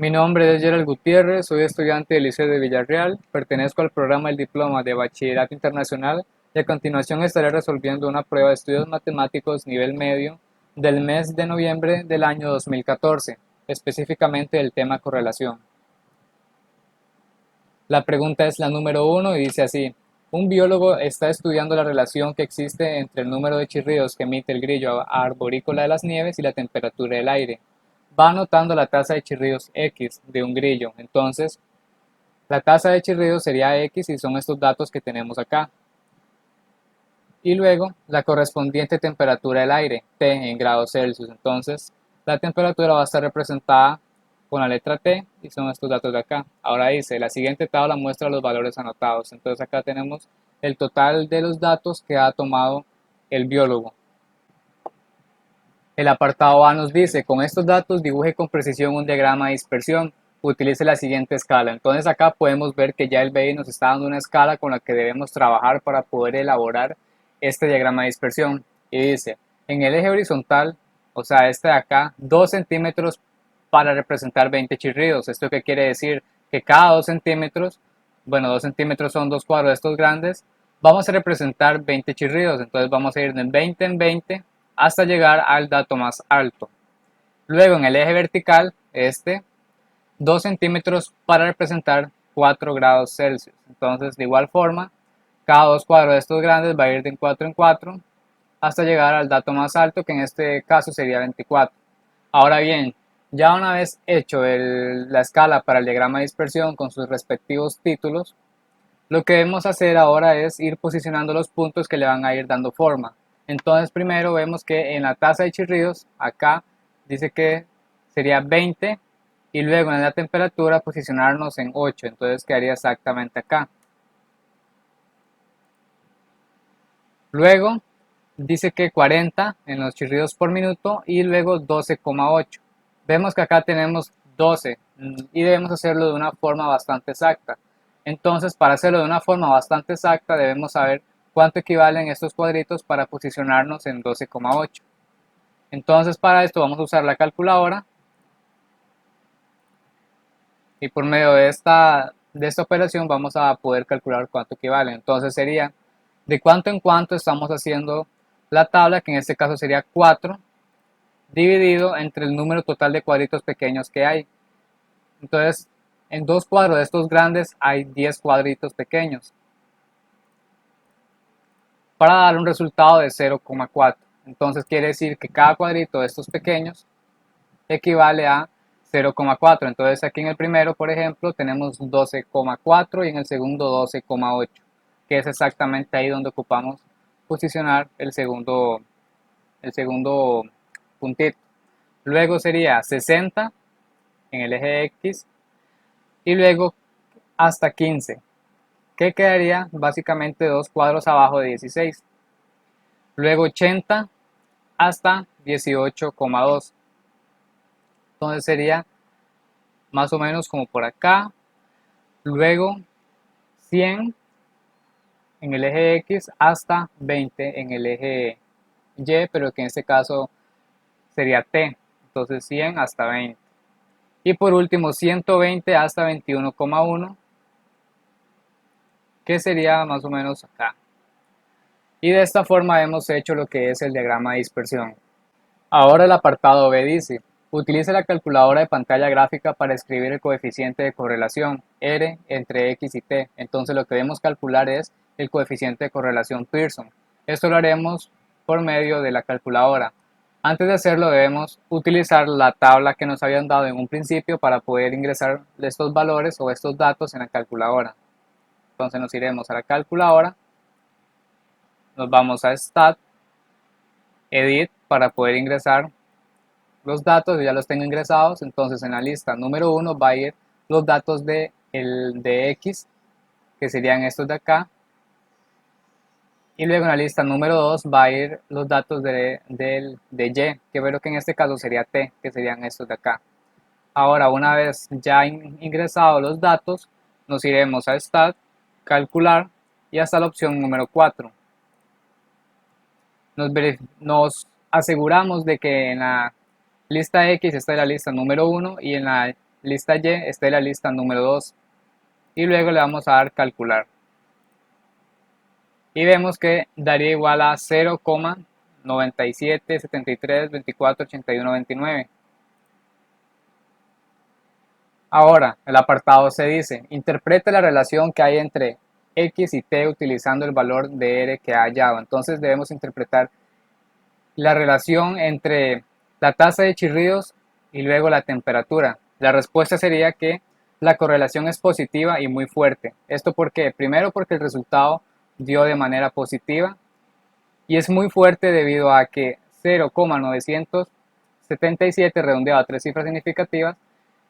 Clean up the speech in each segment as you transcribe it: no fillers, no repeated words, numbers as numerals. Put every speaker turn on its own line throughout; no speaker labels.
Mi nombre es Gerald Gutiérrez, soy estudiante del Liceo de Villarreal, pertenezco al programa del Diploma de Bachillerato Internacional y a continuación estaré resolviendo una prueba de estudios matemáticos nivel medio del mes de noviembre del año 2014, específicamente del tema correlación. La pregunta es la número uno y dice así: un biólogo está estudiando la relación que existe entre el número de chirridos que emite el grillo arborícola de las nieves y la temperatura del aire. Va anotando la tasa de chirridos X de un grillo. Entonces, la tasa de chirridos sería X y son estos datos que tenemos acá. Y luego, la correspondiente temperatura del aire, T en grados Celsius. Entonces, la temperatura va a estar representada con la letra T y son estos datos de acá. Ahora dice, la siguiente tabla muestra los valores anotados. Entonces acá tenemos el total de los datos que ha tomado el biólogo. El apartado A nos dice, con estos datos dibuje con precisión un diagrama de dispersión. Utilice la siguiente escala. Entonces acá podemos ver que ya el BI nos está dando una escala con la que debemos trabajar para poder elaborar este diagrama de dispersión. Y dice, en el eje horizontal, o sea, este de acá, 2 centímetros para representar 20 chirridos. ¿Esto qué quiere decir? Que cada 2 centímetros, bueno, 2 centímetros son dos cuadros de estos grandes, vamos a representar 20 chirridos. Entonces vamos a ir de 20 en 20 hasta llegar al dato más alto. Luego en el eje vertical, 2 centímetros para representar 4 grados Celsius. Entonces, de igual forma, cada dos cuadros de estos grandes va a ir de 4 en 4 hasta llegar al dato más alto, que en este caso sería 24. Ahora bien, ya una vez hecho la escala para el diagrama de dispersión con sus respectivos títulos, lo que debemos hacer ahora es ir posicionando los puntos que le van a ir dando forma. Entonces primero vemos que en la tasa de chirridos, acá dice que sería 20 y luego en la temperatura posicionarnos en 8, entonces quedaría exactamente acá. Luego dice que 40 en los chirridos por minuto y luego 12,8. Vemos que acá tenemos 12 y debemos hacerlo de una forma bastante exacta. Entonces, para hacerlo de una forma bastante exacta, debemos saber cuánto equivalen estos cuadritos para posicionarnos en 12,8. Entonces, para esto vamos a usar la calculadora y por medio de esta operación vamos a poder calcular cuánto equivale. Entonces sería de cuánto en cuánto estamos haciendo la tabla, que en este caso sería 4, dividido entre el número total de cuadritos pequeños que hay. Entonces, en dos cuadros de estos grandes hay 10 cuadritos pequeños, para dar un resultado de 0,4. Entonces quiere decir que cada cuadrito de estos pequeños equivale a 0,4. Entonces aquí en el primero, por ejemplo, tenemos 12,4 y en el segundo 12,8, que es exactamente ahí donde ocupamos posicionar el segundo puntito. Luego sería 60 en el eje X y luego hasta 15, que quedaría básicamente dos cuadros abajo de 16. Luego 80 hasta 18,2. Entonces sería más o menos como por acá. Luego 100 en el eje X hasta 20 en el eje Y, pero que en este caso sería T. Entonces 100 hasta 20. Y por último 120 hasta 21,1, que sería más o menos acá. Y de esta forma hemos hecho lo que es el diagrama de dispersión. Ahora el apartado B dice, utilice la calculadora de pantalla gráfica para escribir el coeficiente de correlación R entre X y T. Entonces lo que debemos calcular es el coeficiente de correlación Pearson. Esto lo haremos por medio de la calculadora. Antes de hacerlo debemos utilizar la tabla que nos habían dado en un principio para poder ingresar estos valores o estos datos en la calculadora. Entonces nos iremos a la calculadora, nos vamos a Stat, Edit para poder ingresar los datos. Yo ya los tengo ingresados. Entonces en la lista número 1 va a ir los datos de X, que serían estos de acá, y luego en la lista número 2 va a ir los datos de Y, que veo que en este caso sería T, que serían estos de acá. Ahora, una vez ya ingresados los datos, nos iremos a Stat, Calcular y hasta la opción número 4. Nos aseguramos de que en la lista X está en la lista número 1 y en la lista Y, esta es la lista número 2. Y luego le vamos a dar calcular. Y vemos que daría igual a 0,97, 73, 24, 81, 29. Ahora, el apartado C dice, interprete la relación que hay entre X y T utilizando el valor de R que ha hallado. Entonces debemos interpretar la relación entre la tasa de chirridos y luego la temperatura. La respuesta sería que la correlación es positiva y muy fuerte. ¿Esto por qué? Primero porque el resultado dio de manera positiva y es muy fuerte debido a que 0,977 redondeado a tres cifras significativas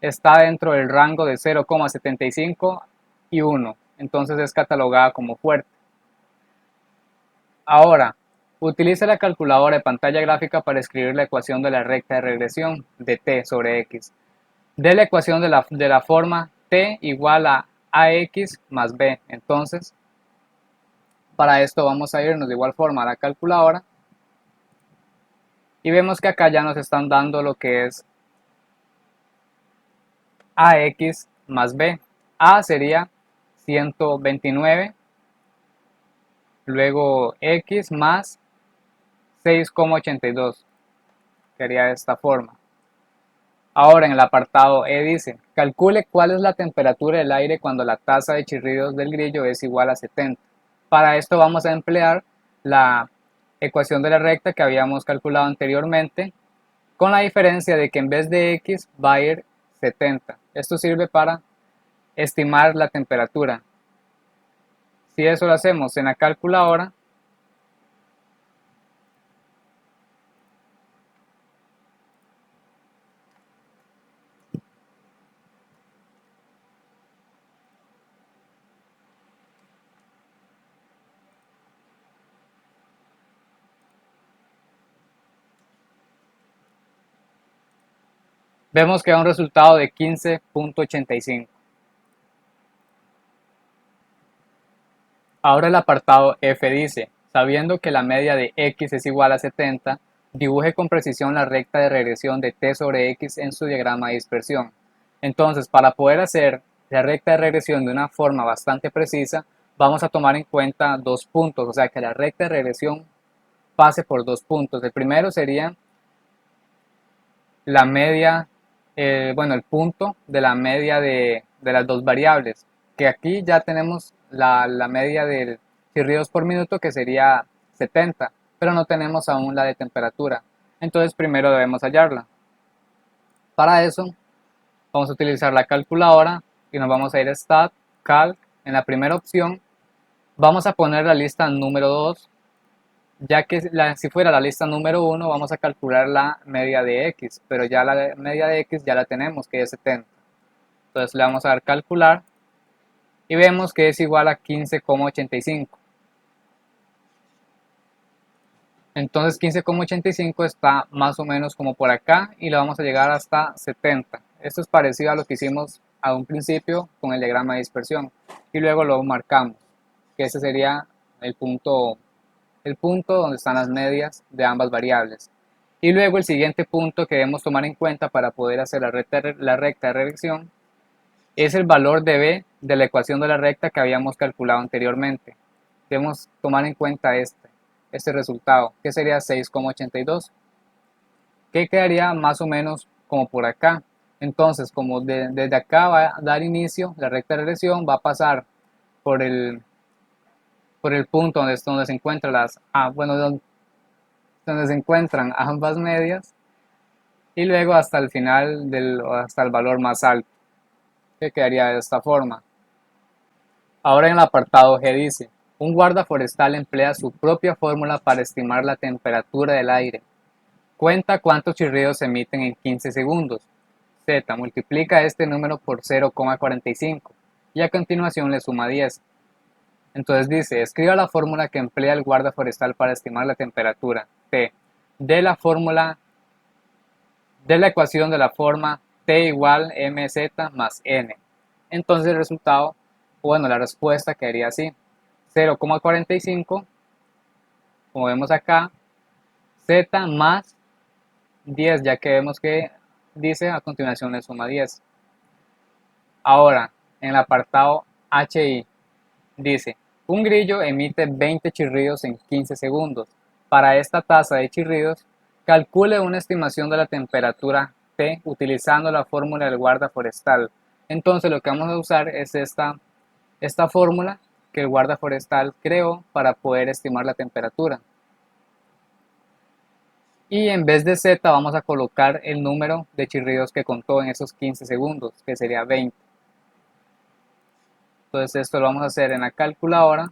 está dentro del rango de 0,75 y 1, entonces es catalogada como fuerte. Ahora, utiliza la calculadora de pantalla gráfica para escribir la ecuación de la recta de regresión de t sobre x. De la ecuación de la forma t igual a ax más b. Entonces, para esto vamos a irnos de igual forma a la calculadora y vemos que acá ya nos están dando lo que es ax más b. A sería 129, luego x más 6,82, quedaría de esta forma. Ahora en el apartado E dice, calcule cuál es la temperatura del aire cuando la tasa de chirridos del grillo es igual a 70. Para esto vamos a emplear la ecuación de la recta que habíamos calculado anteriormente, con la diferencia de que en vez de x va a ir 70. Esto sirve para estimar la temperatura. Si eso lo hacemos en la calculadora, vemos que da un resultado de 15,85. Ahora el apartado F dice, sabiendo que la media de x es igual a 70, dibuje con precisión la recta de regresión de t sobre x en su diagrama de dispersión. Entonces, para poder hacer la recta de regresión de una forma bastante precisa, vamos a tomar en cuenta dos puntos, o sea que la recta de regresión pase por dos puntos. El primero sería la media, bueno, el punto de la media de las dos variables, que aquí ya tenemos la media de chirridos por minuto que sería 70, pero no tenemos aún la de temperatura. Entonces primero debemos hallarla. Para eso vamos a utilizar la calculadora y nos vamos a ir a Stat, Calc. En la primera opción vamos a poner la lista número 2, ya que si fuera la lista número 1 vamos a calcular la media de x, pero ya la media de x ya la tenemos, que es 70. Entonces le vamos a dar calcular y vemos que es igual a 15,85. Entonces 15,85 está más o menos como por acá y le vamos a llegar hasta 70. Esto es parecido a lo que hicimos a un principio con el diagrama de dispersión y luego lo marcamos, que ese sería el punto donde están las medias de ambas variables. Y luego el siguiente punto que debemos tomar en cuenta para poder hacer la recta de regresión es el valor de b de la ecuación de la recta que habíamos calculado anteriormente. Debemos tomar en cuenta este resultado, que sería 6,82, que quedaría más o menos como por acá. Entonces, como desde acá va a dar inicio la recta de regresión, va a pasar por el punto donde se encuentran donde se encuentran ambas medias y luego hasta el final hasta el valor más alto, que quedaría de esta forma. Ahora en el apartado G dice, un guarda forestal emplea su propia fórmula para estimar la temperatura del aire. Cuenta cuántos chirridos se emiten en 15 segundos. Z multiplica este número por 0,45 y a continuación le suma 10. Entonces dice, escriba la fórmula que emplea el guarda forestal para estimar la temperatura. T. De la fórmula de la ecuación de la forma T igual mz más n. Entonces el resultado, bueno, la respuesta quedaría así. 0,45, como vemos acá, z más 10, ya que vemos que dice a continuación le suma 10. Ahora, en el apartado HI, dice, un grillo emite 20 chirridos en 15 segundos. Para esta tasa de chirridos, calcule una estimación de la temperatura T utilizando la fórmula del guarda forestal. Entonces lo que vamos a usar es esta fórmula que el guarda forestal creó para poder estimar la temperatura. Y en vez de Z vamos a colocar el número de chirridos que contó en esos 15 segundos, que sería 20. Entonces esto lo vamos a hacer en la calculadora.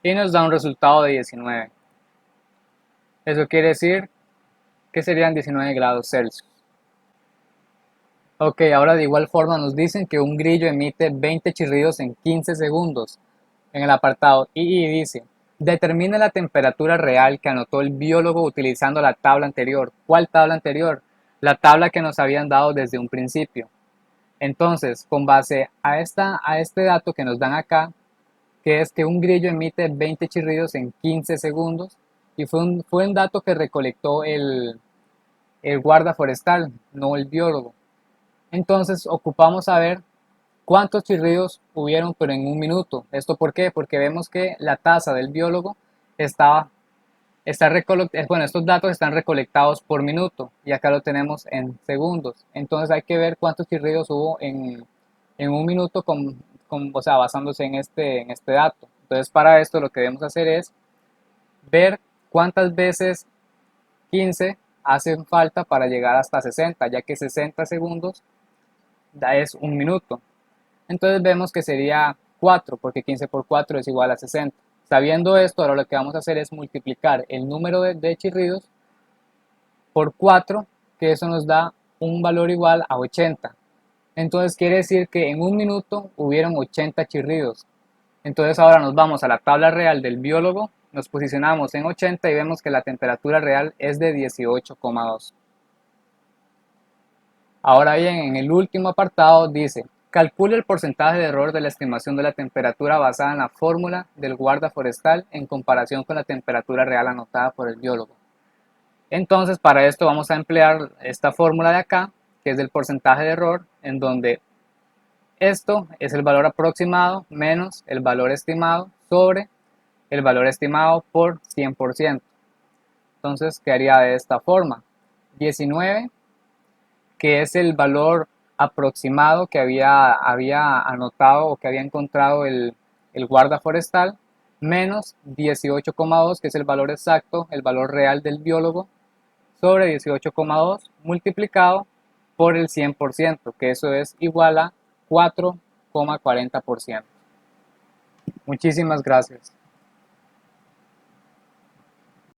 Y nos da un resultado de 19. Eso quiere decir que serían 19 grados Celsius. Ok, ahora de igual forma nos dicen que un grillo emite 20 chirridos en 15 segundos. En el apartado II dice, determine la temperatura real que anotó el biólogo utilizando la tabla anterior. ¿Cuál tabla anterior? La tabla que nos habían dado desde un principio. Entonces, con base a este dato que nos dan acá, que es que un grillo emite 20 chirridos en 15 segundos, y fue un dato que recolectó el guarda forestal, no el biólogo. Entonces, ocupamos saber cuántos chirridos hubieron, pero en un minuto. ¿Esto por qué? Porque vemos que la tasa del biólogo bueno, estos datos están recolectados por minuto y acá lo tenemos en segundos. Entonces hay que ver cuántos chirridos hubo en un minuto o sea, basándose en este dato. Entonces para esto lo que debemos hacer es ver cuántas veces 15 hacen falta para llegar hasta 60, ya que 60 segundos es un minuto. Entonces vemos que sería 4, porque 15 por 4 es igual a 60. Sabiendo esto, ahora lo que vamos a hacer es multiplicar el número de chirridos por 4, que eso nos da un valor igual a 80. Entonces quiere decir que en un minuto hubieron 80 chirridos. Entonces ahora nos vamos a la tabla real del biólogo, nos posicionamos en 80 y vemos que la temperatura real es de 18,2. Ahora bien, en el último apartado dice, calcule el porcentaje de error de la estimación de la temperatura basada en la fórmula del guarda forestal en comparación con la temperatura real anotada por el biólogo. Entonces, para esto vamos a emplear esta fórmula de acá, que es del porcentaje de error, en donde esto es el valor aproximado menos el valor estimado sobre el valor estimado por 100%. Entonces, quedaría de esta forma. 19, que es el valor aproximado que había anotado o que había encontrado el guarda forestal, menos 18,2, que es el valor exacto, el valor real del biólogo, sobre 18,2 multiplicado por el 100%, que eso es igual a 4,40%. Muchísimas gracias.